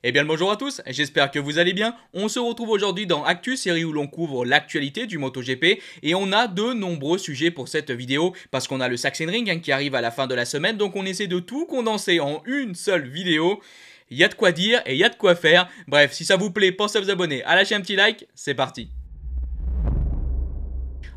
Eh bien le bonjour à tous, j'espère que vous allez bien. On se retrouve aujourd'hui dans Actu, série où l'on couvre l'actualité du MotoGP et on a de nombreux sujets pour cette vidéo parce qu'on a le Sachsenring qui arrive à la fin de la semaine, donc on essaie de tout condenser en une seule vidéo. Il y a de quoi dire et il y a de quoi faire. Bref, si ça vous plaît, pensez à vous abonner, à lâcher un petit like, c'est parti.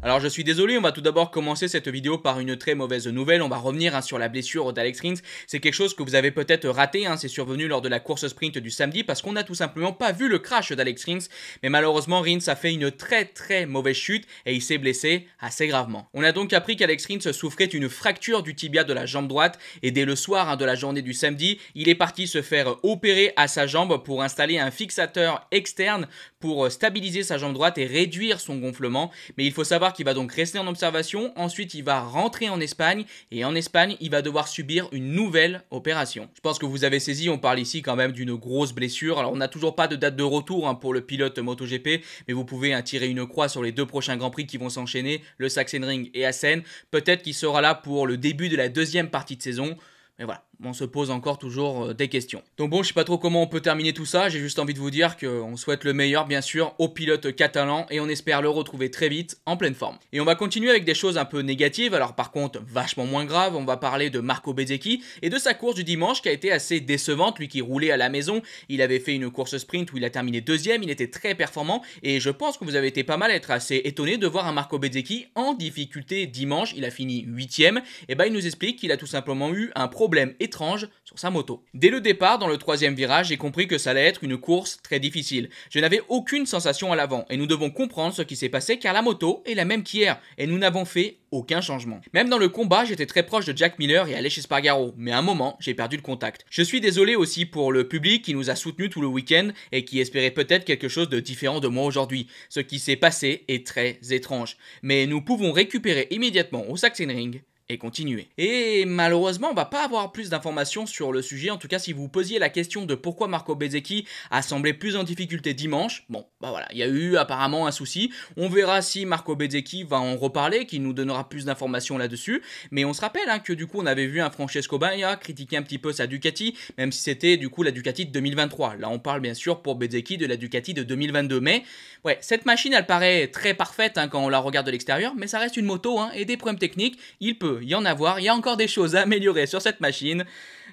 Alors je suis désolé, on va tout d'abord commencer cette vidéo par une très mauvaise nouvelle. On va revenir sur la blessure d'Alex Rins. C'est quelque chose que vous avez peut-être raté, c'est survenu lors de la course sprint du samedi parce qu'on n'a tout simplement pas vu le crash d'Alex Rins. Mais malheureusement, Rins a fait une très mauvaise chute et il s'est blessé assez gravement. On a donc appris qu'Alex Rins souffrait d'une fracture du tibia de la jambe droite et dès le soir de la journée du samedi, il est parti se faire opérer à sa jambe pour installer un fixateur externe pour stabiliser sa jambe droite et réduire son gonflement. Mais il faut savoir qu'il va donc rester en observation, ensuite il va rentrer en Espagne et en Espagne il va devoir subir une nouvelle opération. Je pense que vous avez saisi, on parle ici quand même d'une grosse blessure. Alors on n'a toujours pas de date de retour pour le pilote MotoGP, mais vous pouvez tirer une croix sur les deux prochains Grands Prix qui vont s'enchaîner, le Sachsenring et Assen. Peut-être qu'il sera là pour le début de la deuxième partie de saison. Mais voilà, on se pose encore toujours des questions. Donc bon, je sais pas trop comment on peut terminer tout ça, j'ai juste envie de vous dire qu'on souhaite le meilleur bien sûr au pilote catalan et on espère le retrouver très vite en pleine forme. Et on va continuer avec des choses un peu négatives, alors par contre vachement moins graves, on va parler de Marco Bezzecchi et de sa course du dimanche qui a été assez décevante, lui qui roulait à la maison. Il avait fait une course sprint où il a terminé deuxième, il était très performant et je pense que vous avez été pas mal à être assez étonné de voir un Marco Bezzecchi en difficulté dimanche, il a fini 8ème, et il nous explique qu'il a tout simplement eu un problème étrange sur sa moto. Dès le départ, dans le troisième virage, j'ai compris que ça allait être une course très difficile. Je n'avais aucune sensation à l'avant et nous devons comprendre ce qui s'est passé car la moto est la même qu'hier et nous n'avons fait aucun changement. Même dans le combat, j'étais très proche de Jack Miller et Aleix Espargaro, mais à un moment, j'ai perdu le contact. Je suis désolé aussi pour le public qui nous a soutenus tout le week-end et qui espérait peut-être quelque chose de différent de moi aujourd'hui. Ce qui s'est passé est très étrange. Mais nous pouvons récupérer immédiatement au Sachsenring et continuer. Et malheureusement, on va pas avoir plus d'informations sur le sujet. En tout cas, si vous posiez la question de pourquoi Marco Bezzecchi a semblé plus en difficulté dimanche, bon, voilà, il y a eu apparemment un souci. On verra si Marco Bezzecchi va en reparler, qu'il nous donnera plus d'informations là-dessus. Mais on se rappelle que du coup, on avait vu un Francesco Bagnaia critiquer un petit peu sa Ducati, même si c'était du coup la Ducati de 2023. Là, on parle bien sûr pour Bezzecchi de la Ducati de 2022. Mais ouais, cette machine, elle paraît très parfaite quand on la regarde de l'extérieur, mais ça reste une moto et des problèmes techniques, il peut y en avoir, il y a encore des choses à améliorer sur cette machine,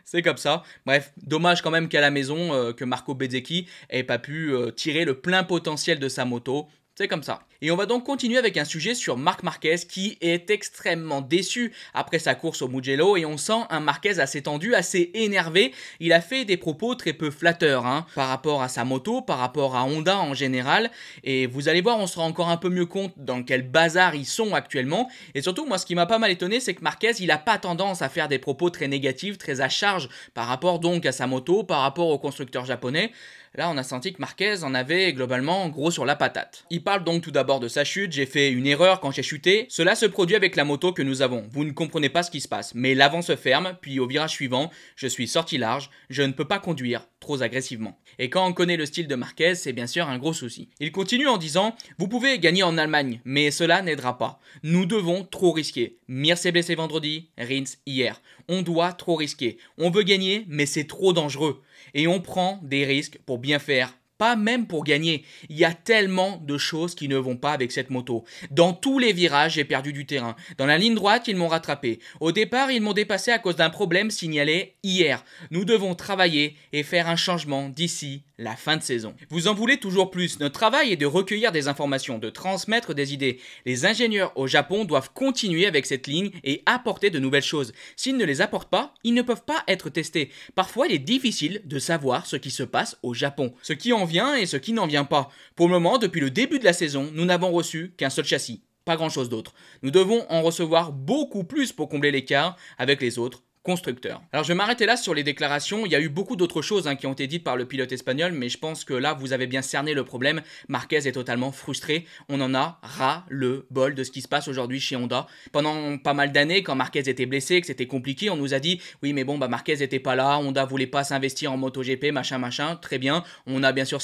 c'est comme ça. Bref, dommage quand même qu'à la maison, que Marco Bezzecchi ait pas pu tirer le plein potentiel de sa moto. C'est comme ça. Et on va donc continuer avec un sujet sur Marc Marquez qui est extrêmement déçu après sa course au Mugello et on sent un Marquez assez tendu, assez énervé. Il a fait des propos très peu flatteurs par rapport à sa moto, par rapport à Honda en général. Et vous allez voir, on se rend encore un peu mieux compte dans quel bazar ils sont actuellement. Et surtout, moi ce qui m'a pas mal étonné, c'est que Marquez, il a pas tendance à faire des propos très négatifs, très à charge par rapport donc à sa moto, par rapport au constructeur japonais. Là, on a senti que Marquez en avait globalement gros sur la patate. Il parle donc tout d'abord de sa chute. J'ai fait une erreur quand j'ai chuté. Cela se produit avec la moto que nous avons. Vous ne comprenez pas ce qui se passe. Mais l'avant se ferme, puis au virage suivant, je suis sorti large. Je ne peux pas conduire trop agressivement. Et quand on connaît le style de Marquez, c'est bien sûr un gros souci. Il continue en disant « Vous pouvez gagner en Allemagne, mais cela n'aidera pas. Nous devons trop risquer. Mir s'est blessé vendredi, Rins hier. On doit trop risquer. On veut gagner, mais c'est trop dangereux. Et on prend des risques pour bien faire. Pas même pour gagner. Il y a tellement de choses qui ne vont pas avec cette moto. Dans tous les virages, j'ai perdu du terrain. Dans la ligne droite, ils m'ont rattrapé. Au départ, ils m'ont dépassé à cause d'un problème signalé hier. Nous devons travailler et faire un changement d'ici la fin de saison. Vous en voulez toujours plus. Notre travail est de recueillir des informations, de transmettre des idées. Les ingénieurs au Japon doivent continuer avec cette ligne et apporter de nouvelles choses. S'ils ne les apportent pas, ils ne peuvent pas être testés. Parfois, il est difficile de savoir ce qui se passe au Japon. Ce qui en vient et ce qui n'en vient pas. Pour le moment, depuis le début de la saison, nous n'avons reçu qu'un seul châssis. Pas grand chose d'autre. Nous devons en recevoir beaucoup plus pour combler l'écart avec les autres constructeur. Alors je vais m'arrêter là sur les déclarations, il y a eu beaucoup d'autres choses qui ont été dites par le pilote espagnol, mais je pense que là vous avez bien cerné le problème. Marquez est totalement frustré, on en a ras le bol de ce qui se passe aujourd'hui chez Honda. Pendant pas mal d'années, quand Marquez était blessé, que c'était compliqué, on nous a dit oui mais bon Marquez était pas là, Honda voulait pas s'investir en MotoGP, machin, très bien. On a bien sûr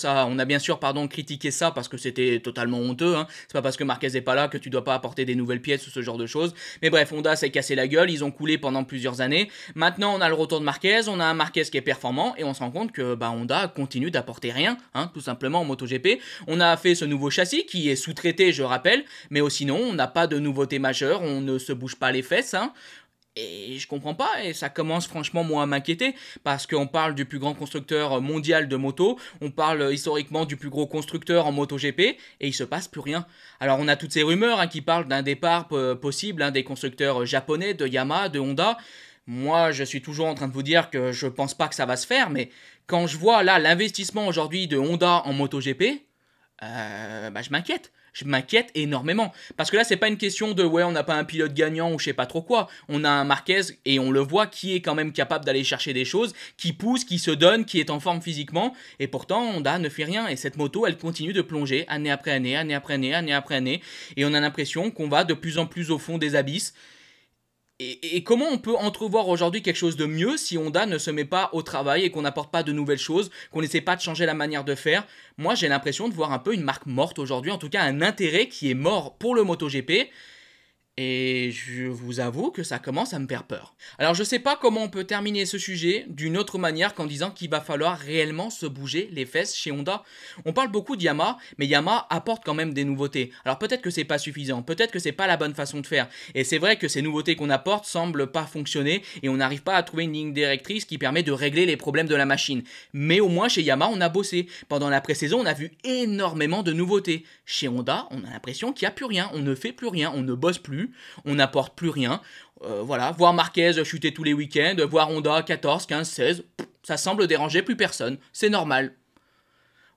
critiqué ça parce que c'était totalement honteux. C'est pas parce que Marquez est pas là que tu dois pas apporter des nouvelles pièces ou ce genre de choses. Mais bref, Honda s'est cassé la gueule, ils ont coulé pendant plusieurs années. années. Maintenant, on a le retour de Marquez, on a un Marquez qui est performant et on se rend compte que Honda continue d'apporter rien, hein, tout simplement en MotoGP. On a fait ce nouveau châssis qui est sous-traité, je rappelle, mais sinon, on n'a pas de nouveauté majeure, on ne se bouge pas les fesses, hein. Et je comprends pas, et ça commence franchement moi à m'inquiéter, parce qu'on parle du plus grand constructeur mondial de moto, on parle historiquement du plus gros constructeur en MotoGP, et il se passe plus rien. Alors on a toutes ces rumeurs hein, qui parlent d'un départ possible hein, des constructeurs japonais, de Yamaha, de Honda. Moi je suis toujours en train de vous dire que je pense pas que ça va se faire, mais quand je vois là l'investissement aujourd'hui de Honda en MotoGP, je m'inquiète. Je m'inquiète énormément. Parce que là, c'est pas une question de ouais, on n'a pas un pilote gagnant ou je sais pas trop quoi. On a un Marquez et on le voit qui est quand même capable d'aller chercher des choses, qui pousse, qui se donne, qui est en forme physiquement. Et pourtant, Honda ne fait rien. Et cette moto, elle continue de plonger année après année, année après année, année après année. Et on a l'impression qu'on va de plus en plus au fond des abysses. Et comment on peut entrevoir aujourd'hui quelque chose de mieux si Honda ne se met pas au travail et qu'on n'apporte pas de nouvelles choses, qu'on n'essaie pas de changer la manière de faire? Moi, j'ai l'impression de voir un peu une marque morte aujourd'hui, en tout cas un intérêt qui est mort pour le MotoGP. Et je vous avoue que ça commence à me faire peur. Alors je sais pas comment on peut terminer ce sujet d'une autre manière qu'en disant qu'il va falloir réellement se bouger les fesses chez Honda. On parle beaucoup de Yamaha, mais Yamaha apporte quand même des nouveautés. Alors peut-être que c'est pas suffisant, peut-être que c'est pas la bonne façon de faire. Et c'est vrai que ces nouveautés qu'on apporte semblent pas fonctionner et on n'arrive pas à trouver une ligne directrice qui permet de régler les problèmes de la machine. Mais au moins chez Yamaha on a bossé. Pendant la pré-saison on a vu énormément de nouveautés. Chez Honda on a l'impression qu'il n'y a plus rien, on ne fait plus rien, on ne bosse plus. On n'apporte plus rien. Voilà, voir Marquez chuter tous les week-ends, voir Honda 14, 15, 16, ça semble déranger plus personne. C'est normal.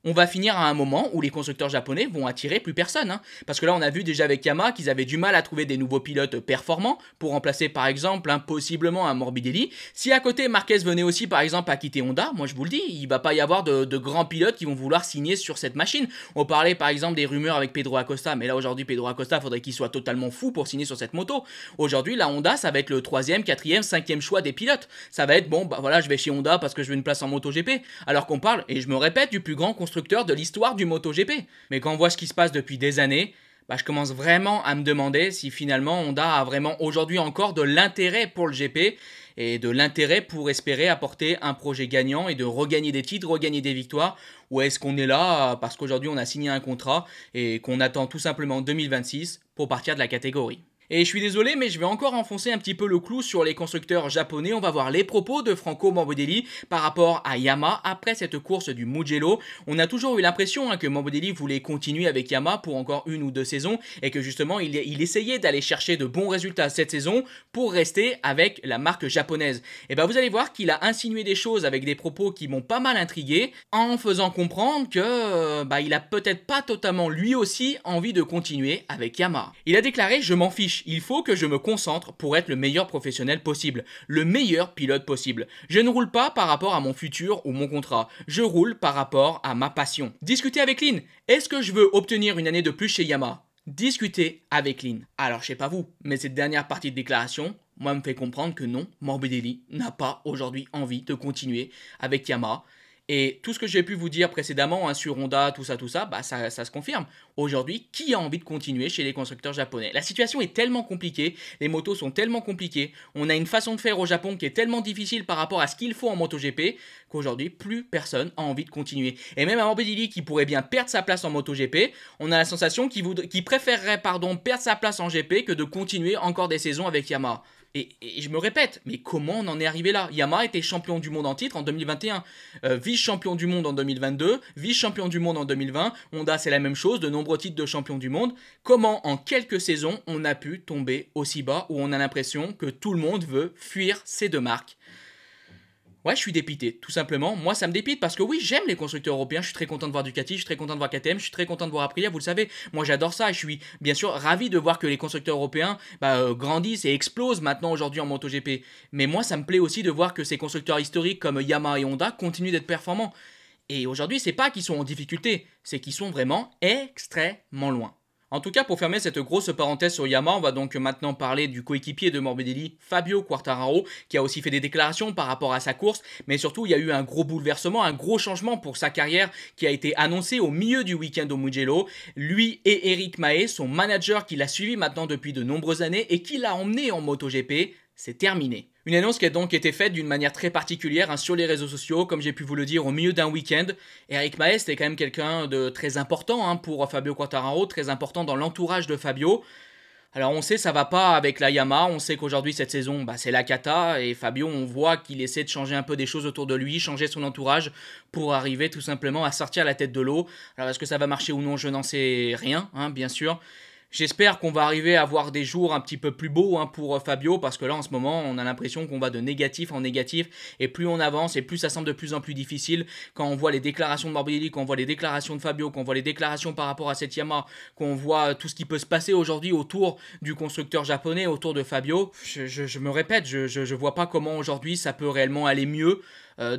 On va finir à un moment où les constructeurs japonais vont attirer plus personne. Hein. Parce que là, on a vu déjà avec Yamaha qu'ils avaient du mal à trouver des nouveaux pilotes performants pour remplacer par exemple possiblement un Morbidelli. Si à côté Marquez venait aussi par exemple à quitter Honda, moi je vous le dis, il va pas y avoir de grands pilotes qui vont vouloir signer sur cette machine. On parlait par exemple des rumeurs avec Pedro Acosta, mais là aujourd'hui Pedro Acosta, faudrait qu'il soit totalement fou pour signer sur cette moto. Aujourd'hui, la Honda, ça va être le 3e, 4e, 5e choix des pilotes. Ça va être bon, voilà, je vais chez Honda parce que je veux une place en MotoGP. Alors qu'on parle, et je me répète, du plus grand constructeur de l'histoire du MotoGP. Mais quand on voit ce qui se passe depuis des années, je commence vraiment à me demander si finalement Honda a vraiment aujourd'hui encore de l'intérêt pour le GP et de l'intérêt pour espérer apporter un projet gagnant et de regagner des titres, regagner des victoires, ou est-ce qu'on est là parce qu'aujourd'hui on a signé un contrat et qu'on attend tout simplement 2026 pour partir de la catégorie. Et je suis désolé, mais je vais encore enfoncer un petit peu le clou sur les constructeurs japonais. On va voir les propos de Franco Morbidelli par rapport à Yamaha après cette course du Mugello. On a toujours eu l'impression que Morbidelli voulait continuer avec Yamaha pour encore 1 ou 2 saisons et que justement il essayait d'aller chercher de bons résultats cette saison pour rester avec la marque japonaise. Et vous allez voir qu'il a insinué des choses avec des propos qui m'ont pas mal intrigué en faisant comprendre que il a peut-être pas totalement lui aussi envie de continuer avec Yamaha. Il a déclaré: je m'en fiche. Il faut que je me concentre pour être le meilleur professionnel possible, le meilleur pilote possible. Je ne roule pas par rapport à mon futur ou mon contrat, je roule par rapport à ma passion. Discuter avec Lynn. Est-ce que je veux obtenir une année de plus chez Yamaha? Discuter avec Lynn. Alors je sais pas vous, mais cette dernière partie de déclaration, moi me fait comprendre que non, Morbidelli n'a pas aujourd'hui envie de continuer avec Yamaha. Et tout ce que j'ai pu vous dire précédemment sur Honda, tout ça, ça se confirme. Aujourd'hui, qui a envie de continuer chez les constructeurs japonais? La situation est tellement compliquée, les motos sont tellement compliquées, on a une façon de faire au Japon qui est tellement difficile par rapport à ce qu'il faut en MotoGP, qu'aujourd'hui, plus personne a envie de continuer. Et même un Morbidelli qui pourrait bien perdre sa place en MotoGP, on a la sensation qu'il préférerait perdre sa place en GP que de continuer encore des saisons avec Yamaha. Et je me répète, mais comment on en est arrivé là? Yamaha était champion du monde en titre en 2021, vice-champion du monde en 2022, vice-champion du monde en 2020, Honda c'est la même chose, de nombreux titres de champion du monde. Comment en quelques saisons on a pu tomber aussi bas où on a l'impression que tout le monde veut fuir ces deux marques? Ouais, je suis dépité, tout simplement. Moi, ça me dépite parce que oui, j'aime les constructeurs européens. Je suis très content de voir Ducati, je suis très content de voir KTM, je suis très content de voir Aprilia, vous le savez. Moi, j'adore ça et je suis bien sûr ravi de voir que les constructeurs européens grandissent et explosent maintenant aujourd'hui en MotoGP. Mais moi, ça me plaît aussi de voir que ces constructeurs historiques comme Yamaha et Honda continuent d'être performants. Et aujourd'hui, c'est pas qu'ils sont en difficulté, c'est qu'ils sont vraiment extrêmement loin. En tout cas, pour fermer cette grosse parenthèse sur Yamaha, on va donc maintenant parler du coéquipier de Morbidelli, Fabio Quartararo, qui a aussi fait des déclarations par rapport à sa course, mais surtout il y a eu un gros bouleversement, un gros changement pour sa carrière qui a été annoncé au milieu du week-end au Mugello. Lui et Eric Mahé, son manager qui l'a suivi maintenant depuis de nombreuses années et qui l'a emmené en MotoGP, c'est terminé. Une annonce qui a donc été faite d'une manière très particulière sur les réseaux sociaux, comme j'ai pu vous le dire, au milieu d'un week-end. Eric Maes est quand même quelqu'un de très important pour Fabio Quartararo, très important dans l'entourage de Fabio. Alors on sait ça va pas avec la Yamaha, on sait qu'aujourd'hui cette saison c'est la cata et Fabio on voit qu'il essaie de changer un peu des choses autour de lui, changer son entourage pour arriver tout simplement à sortir la tête de l'eau. Alors est-ce que ça va marcher ou non, je n'en sais rien, bien sûr. J'espère qu'on va arriver à avoir des jours un petit peu plus beaux pour Fabio parce que là en ce moment on a l'impression qu'on va de négatif en négatif et plus on avance et plus ça semble de plus en plus difficile quand on voit les déclarations de Morbidelli, quand on voit les déclarations de Fabio, quand on voit les déclarations par rapport à cette Yamaha, qu'on voit tout ce qui peut se passer aujourd'hui autour du constructeur japonais, autour de Fabio. Je me répète, je vois pas comment aujourd'hui ça peut réellement aller mieux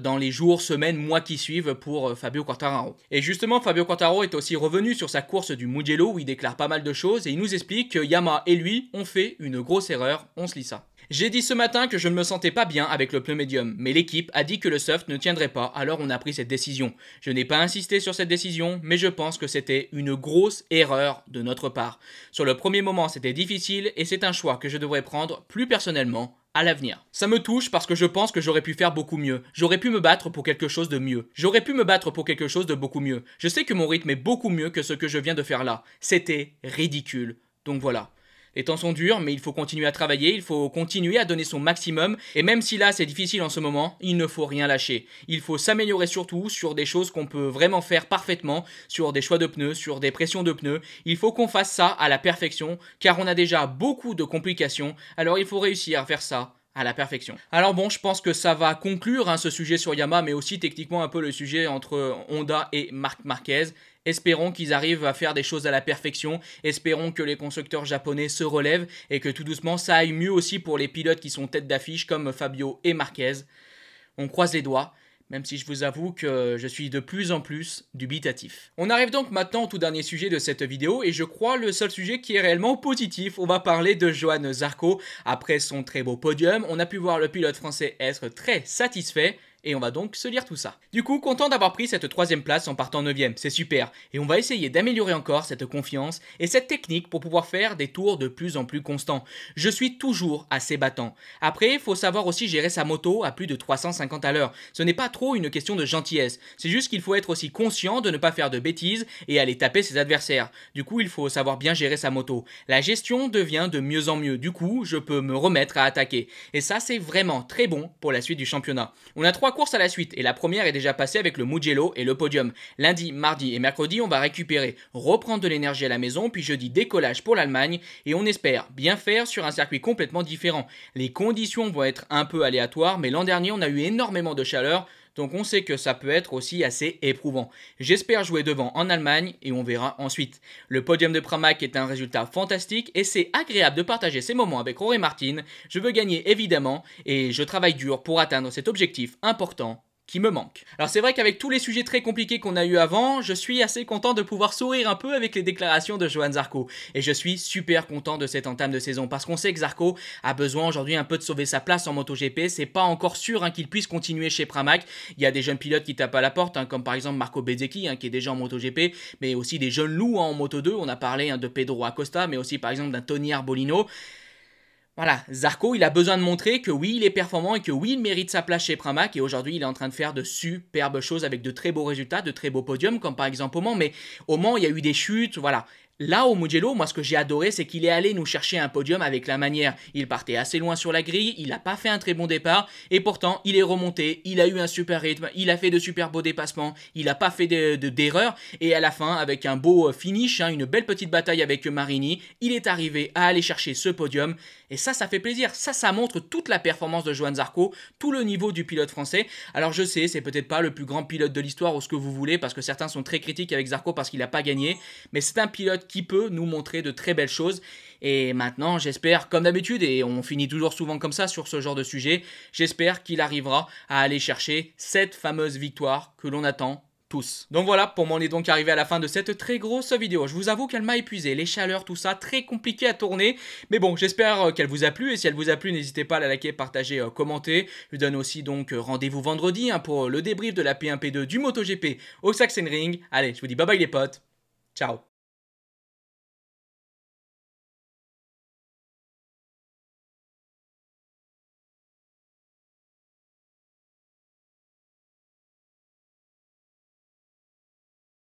dans les jours, semaines, mois qui suivent pour Fabio Quartararo. Et justement, Fabio Quartararo est aussi revenu sur sa course du Mugello où il déclare pas mal de choses et il nous explique que Yamaha et lui ont fait une grosse erreur. On se lit ça. J'ai dit ce matin que je ne me sentais pas bien avec le pneu médium, mais l'équipe a dit que le soft ne tiendrait pas, alors on a pris cette décision. Je n'ai pas insisté sur cette décision, mais je pense que c'était une grosse erreur de notre part. Sur le premier moment, c'était difficile et c'est un choix que je devrais prendre plus personnellement à l'avenir. Ça me touche parce que je pense que j'aurais pu faire beaucoup mieux. J'aurais pu me battre pour quelque chose de mieux. J'aurais pu me battre pour quelque chose de beaucoup mieux. Je sais que mon rythme est beaucoup mieux que ce que je viens de faire là. C'était ridicule. Donc voilà. Les temps sont durs, mais il faut continuer à travailler, il faut continuer à donner son maximum, et même si là c'est difficile en ce moment, il ne faut rien lâcher. Il faut s'améliorer surtout sur des choses qu'on peut vraiment faire parfaitement, sur des choix de pneus, sur des pressions de pneus. Il faut qu'on fasse ça à la perfection, car on a déjà beaucoup de complications, alors il faut réussir à faire ça à la perfection. Alors bon, je pense que ça va conclure ce sujet sur Yamaha, mais aussi techniquement un peu le sujet entre Honda et Marc Marquez. Espérons qu'ils arrivent à faire des choses à la perfection, espérons que les constructeurs japonais se relèvent et que tout doucement ça aille mieux aussi pour les pilotes qui sont tête d'affiche comme Fabio et Marquez. On croise les doigts, même si je vous avoue que je suis de plus en plus dubitatif. On arrive donc maintenant au tout dernier sujet de cette vidéo et je crois le seul sujet qui est réellement positif. On va parler de Johann Zarco. Après son très beau podium, on a pu voir le pilote français être très satisfait. Et on va donc se lire tout ça. Du coup, content d'avoir pris cette 3ème place en partant 9ème, c'est super. Et on va essayer d'améliorer encore cette confiance et cette technique pour pouvoir faire des tours de plus en plus constants. Je suis toujours assez battant. Après, il faut savoir aussi gérer sa moto à plus de 350 à l'heure. Ce n'est pas trop une question de gentillesse. C'est juste qu'il faut être aussi conscient de ne pas faire de bêtises et aller taper ses adversaires. Du coup, il faut savoir bien gérer sa moto. La gestion devient de mieux en mieux. Du coup, je peux me remettre à attaquer. Et ça, c'est vraiment très bon pour la suite du championnat. On a 3 courses à la suite et la première est déjà passée avec le Mugello et le podium. Lundi, mardi et mercredi, on va récupérer, reprendre de l'énergie à la maison, puis jeudi décollage pour l'Allemagne et on espère bien faire sur un circuit complètement différent. Les conditions vont être un peu aléatoires, mais l'an dernier on a eu énormément de chaleur, donc on sait que ça peut être aussi assez éprouvant. J'espère jouer devant en Allemagne et on verra ensuite. Le podium de Pramac est un résultat fantastique et c'est agréable de partager ces moments avec Jorge Martin. Je veux gagner évidemment et je travaille dur pour atteindre cet objectif important qui me manque. Alors c'est vrai qu'avec tous les sujets très compliqués qu'on a eu avant, je suis assez content de pouvoir sourire un peu avec les déclarations de Johann Zarco. Et je suis super content de cette entame de saison parce qu'on sait que Zarco a besoin aujourd'hui un peu de sauver sa place en MotoGP. C'est pas encore sûr qu'il puisse continuer chez Pramac. Il y a des jeunes pilotes qui tapent à la porte, comme par exemple Marco Bezzecchi qui est déjà en MotoGP, mais aussi des jeunes loups en Moto2. On a parlé de Pedro Acosta, mais aussi par exemple d'un Tony Arbolino. Voilà, Zarco, il a besoin de montrer que oui, il est performant et que oui, il mérite sa place chez Pramac. Et aujourd'hui, il est en train de faire de superbes choses avec de très beaux résultats, de très beaux podiums, comme par exemple au Mans. Mais au Mans, il y a eu des chutes, voilà. Là, au Mugello, moi, ce que j'ai adoré, c'est qu'il est allé nous chercher un podium avec la manière. Il partait assez loin sur la grille, il n'a pas fait un très bon départ, et pourtant, il est remonté, il a eu un super rythme, il a fait de super beaux dépassements, il n'a pas fait d'erreurs, et à la fin, avec un beau finish, une belle petite bataille avec Marini, il est arrivé à aller chercher ce podium, et ça fait plaisir. Ça montre toute la performance de Johann Zarco, tout le niveau du pilote français. Alors je sais, c'est peut-être pas le plus grand pilote de l'histoire ou ce que vous voulez, parce que certains sont très critiques avec Zarco parce qu'il n'a pas gagné, mais c'est un pilote qui peut nous montrer de très belles choses. Et maintenant, j'espère, comme d'habitude, et on finit toujours souvent comme ça sur ce genre de sujet, j'espère qu'il arrivera à aller chercher cette fameuse victoire que l'on attend tous. Donc voilà, pour moi on est donc arrivé à la fin de cette très grosse vidéo. Je vous avoue qu'elle m'a épuisé, les chaleurs, tout ça, très compliqué à tourner. Mais bon, j'espère qu'elle vous a plu, et si elle vous a plu, n'hésitez pas à la liker, partager, commenter. Je vous donne aussi donc rendez-vous vendredi pour le débrief de la P1, P2 du MotoGP au Sachsenring. Allez, je vous dis bye bye les potes, ciao.